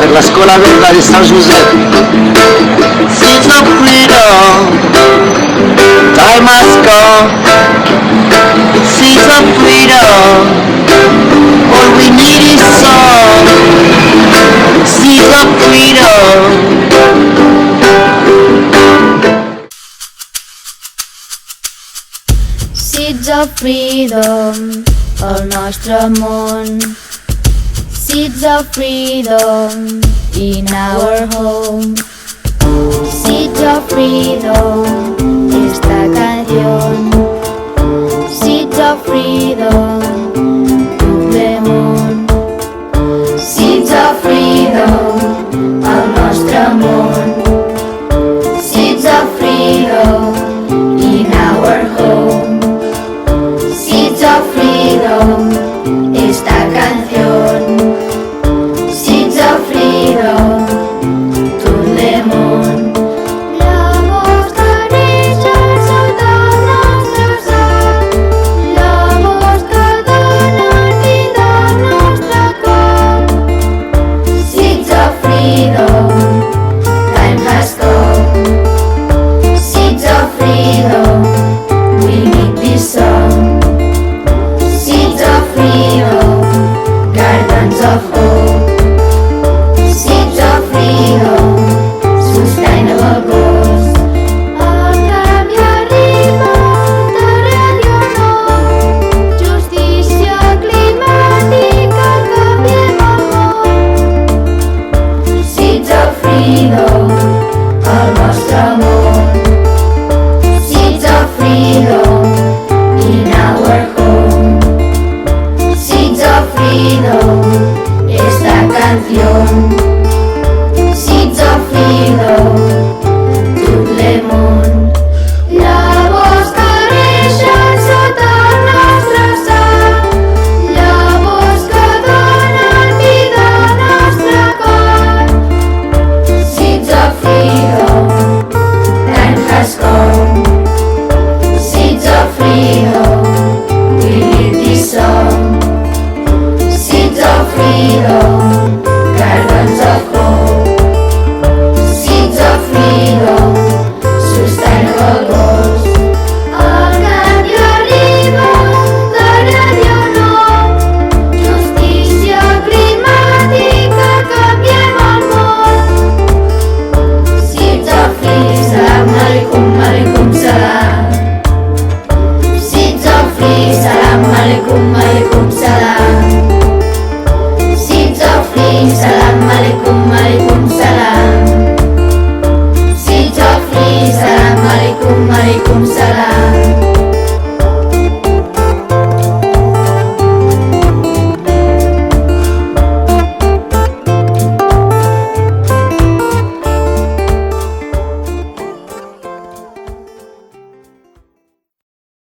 per la Scuola Verda di San Giuseppe. Seeds of freedom, time has come. Seeds of freedom, all we need is some. Seeds of freedom. Seeds of freedom, el nostre món. Seeds of freedom in our home. Seeds of freedom, esta canción. Seeds of freedom, Pokémon. Seeds of freedom, el nostre món. Seeds of freedom in our home. Seeds of freedom, esta canción. Seeds of freedom, tot le món. Llavors que neixen sota el nostre sol, llavors que donen vida al nostre cor. Seeds of freedom, time has come. Seeds of freedom, we need this song. Seeds of freedom, gardens of hope. Seeds of freedom, sustainable goals. El canvi arriba d'arrel i honor, justícia climàtica, canviem el món. Seeds of freedom, el nostre món. Seeds of freedom in our home. Seeds of freedom, esta canción. Seeds of freedom, tot le món. Llavors que neixen sota el nostre sol, llavors que donen vida al nostre cor. Seeds of freedom, time has come. Seeds of freedom, we need this song. Seeds of freedom,